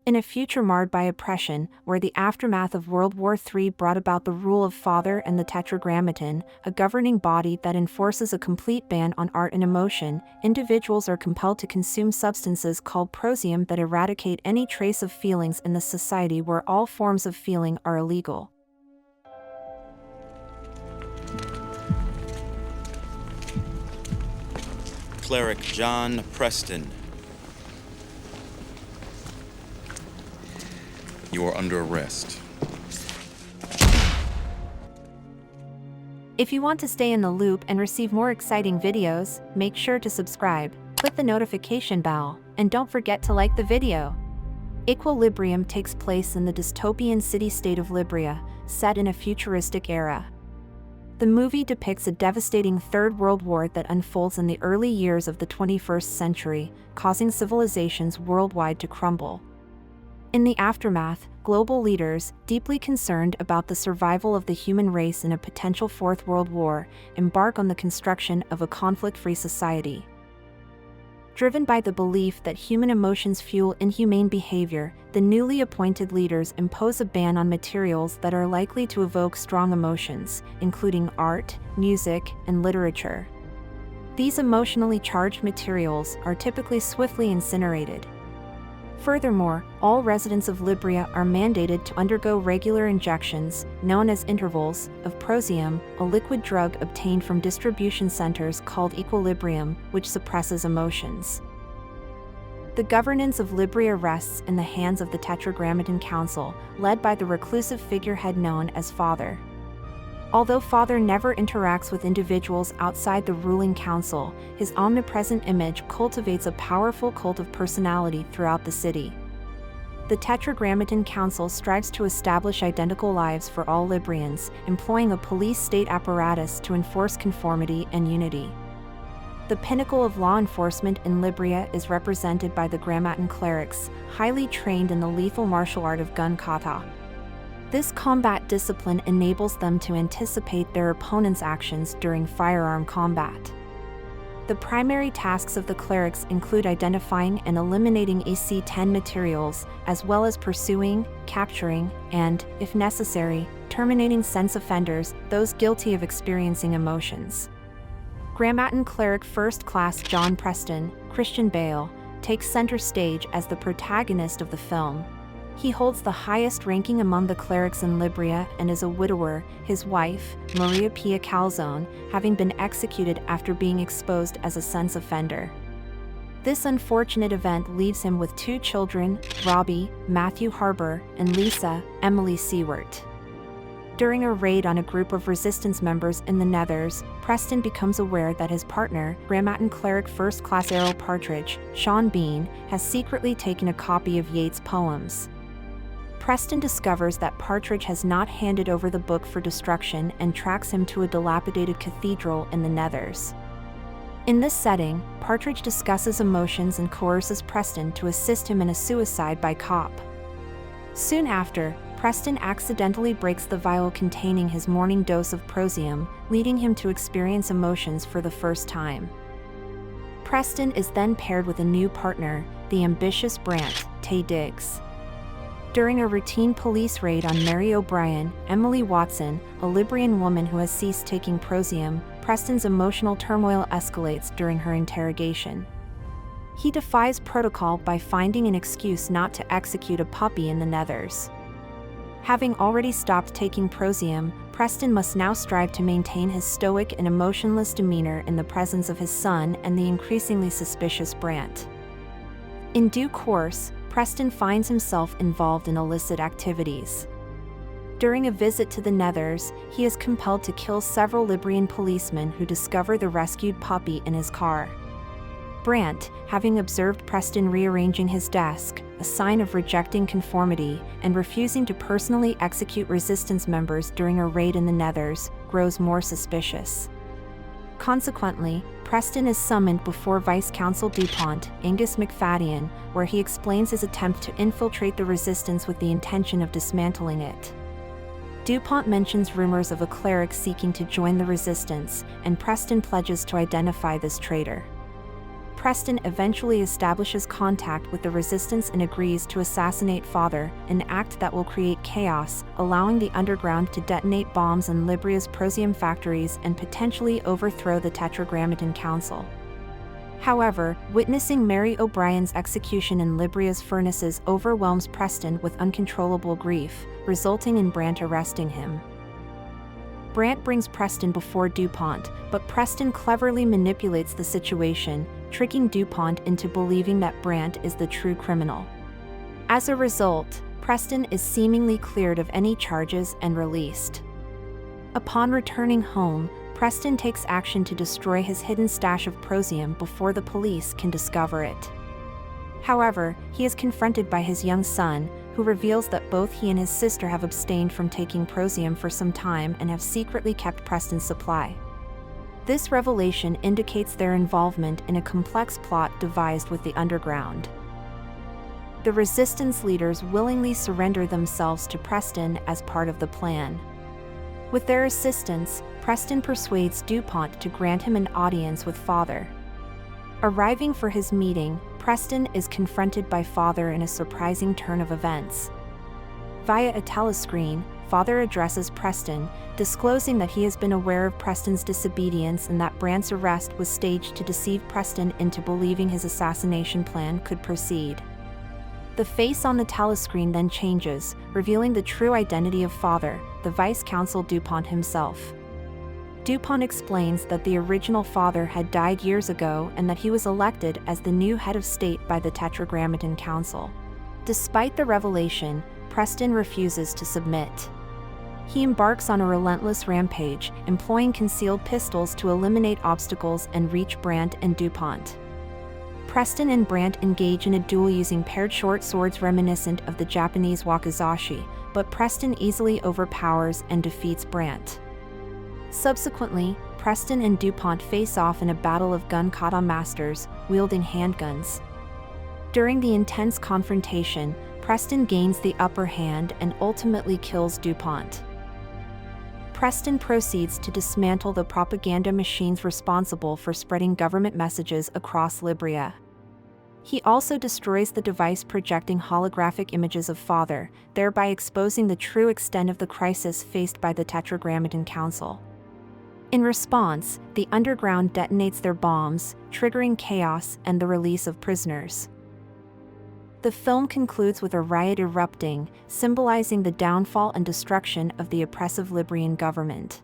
In a future marred by oppression, where the aftermath of World War III brought about the rule of father and the Tetragrammaton, a governing body that enforces a complete ban on art and emotion, individuals are compelled to consume substances called prosium that eradicate any trace of feelings in the society where all forms of feeling are illegal. Cleric John Preston. You are under arrest. If you want to stay in the loop and receive more exciting videos, make sure to subscribe, click the notification bell, and don't forget to like the video. Equilibrium takes place in the dystopian city-state of Libria, set in a futuristic era. The movie depicts a devastating Third World War that unfolds in the early years of the 21st century, causing civilizations worldwide to crumble. In the aftermath, global leaders, deeply concerned about the survival of the human race in a potential Fourth World War, embark on the construction of a conflict-free society. Driven by the belief that human emotions fuel inhumane behavior, the newly appointed leaders impose a ban on materials that are likely to evoke strong emotions, including art, music, and literature. These emotionally charged materials are typically swiftly incinerated. Furthermore, all residents of Libria are mandated to undergo regular injections, known as intervals, of prosium, a liquid drug obtained from distribution centers called equilibrium, which suppresses emotions. The governance of Libria rests in the hands of the Tetragrammaton Council, led by the reclusive figurehead known as Father. Although Father never interacts with individuals outside the ruling council, his omnipresent image cultivates a powerful cult of personality throughout the city. The Tetragrammaton Council strives to establish identical lives for all Librians, employing a police-state apparatus to enforce conformity and unity. The pinnacle of law enforcement in Libria is represented by the Grammaton clerics, highly trained in the lethal martial art of gun kata. This combat discipline enables them to anticipate their opponent's actions during firearm combat. The primary tasks of the clerics include identifying and eliminating AC-10 materials, as well as pursuing, capturing, and, if necessary, terminating sense offenders, those guilty of experiencing emotions. Grammaton cleric First Class John Preston, Christian Bale, takes center stage as the protagonist of the film. He holds the highest ranking among the clerics in Libria and is a widower, his wife, Maria Pia Calzone, having been executed after being exposed as a sense offender. This unfortunate event leaves him with two children, Robbie, Matthew Harbour, and Lisa, Emily Seward. During a raid on a group of resistance members in the Nethers, Preston becomes aware that his partner, Grammaton cleric First Class Errol Partridge, Sean Bean, has secretly taken a copy of Yeats' poems. Preston discovers that Partridge has not handed over the book for destruction and tracks him to a dilapidated cathedral in the Nethers. In this setting, Partridge discusses emotions and coerces Preston to assist him in a suicide by cop. Soon after, Preston accidentally breaks the vial containing his morning dose of prosium, leading him to experience emotions for the first time. Preston is then paired with a new partner, the ambitious Brant, Taye Diggs. During a routine police raid on Mary O'Brien, Emily Watson, a Librian woman who has ceased taking prosium, Preston's emotional turmoil escalates during her interrogation. He defies protocol by finding an excuse not to execute a puppy in the Nethers. Having already stopped taking prosium, Preston must now strive to maintain his stoic and emotionless demeanor in the presence of his son and the increasingly suspicious Brant. In due course, Preston finds himself involved in illicit activities. During a visit to the Nethers, he is compelled to kill several Librian policemen who discover the rescued puppy in his car. Brant, having observed Preston rearranging his desk, a sign of rejecting conformity, and refusing to personally execute resistance members during a raid in the Nethers, grows more suspicious. Consequently, Preston is summoned before Vice Consul DuPont, Angus McFadden, where he explains his attempt to infiltrate the resistance with the intention of dismantling it. DuPont mentions rumors of a cleric seeking to join the resistance, and Preston pledges to identify this traitor. Preston eventually establishes contact with the resistance and agrees to assassinate Father, an act that will create chaos, allowing the underground to detonate bombs in Libria's Prosium factories and potentially overthrow the Tetragrammaton Council. However, witnessing Mary O'Brien's execution in Libria's furnaces overwhelms Preston with uncontrollable grief, resulting in Brant arresting him. Brant brings Preston before DuPont, but Preston cleverly manipulates the situation, tricking DuPont into believing that Brant is the true criminal. As a result, Preston is seemingly cleared of any charges and released. Upon returning home, Preston takes action to destroy his hidden stash of prosium before the police can discover it. However, he is confronted by his young son, who reveals that both he and his sister have abstained from taking prosium for some time and have secretly kept Preston's supply. This revelation indicates their involvement in a complex plot devised with the underground. The resistance leaders willingly surrender themselves to Preston as part of the plan. With their assistance, Preston persuades DuPont to grant him an audience with Father. Arriving for his meeting, Preston is confronted by Father in a surprising turn of events. Via a telescreen, Father addresses Preston, disclosing that he has been aware of Preston's disobedience and that Brant's arrest was staged to deceive Preston into believing his assassination plan could proceed. The face on the telescreen then changes, revealing the true identity of Father, the Vice Consul DuPont himself. DuPont explains that the original Father had died years ago and that he was elected as the new head of state by the Tetragrammaton Council. Despite the revelation, Preston refuses to submit. He embarks on a relentless rampage, employing concealed pistols to eliminate obstacles and reach Brant and DuPont. Preston and Brant engage in a duel using paired short swords reminiscent of the Japanese wakizashi, but Preston easily overpowers and defeats Brant. Subsequently, Preston and DuPont face off in a battle of gun kata masters, wielding handguns. During the intense confrontation, Preston gains the upper hand and ultimately kills DuPont. Preston proceeds to dismantle the propaganda machines responsible for spreading government messages across Libria. He also destroys the device projecting holographic images of Father, thereby exposing the true extent of the crisis faced by the Tetragrammaton Council. In response, the underground detonates their bombs, triggering chaos and the release of prisoners. The film concludes with a riot erupting, symbolizing the downfall and destruction of the oppressive Librian government.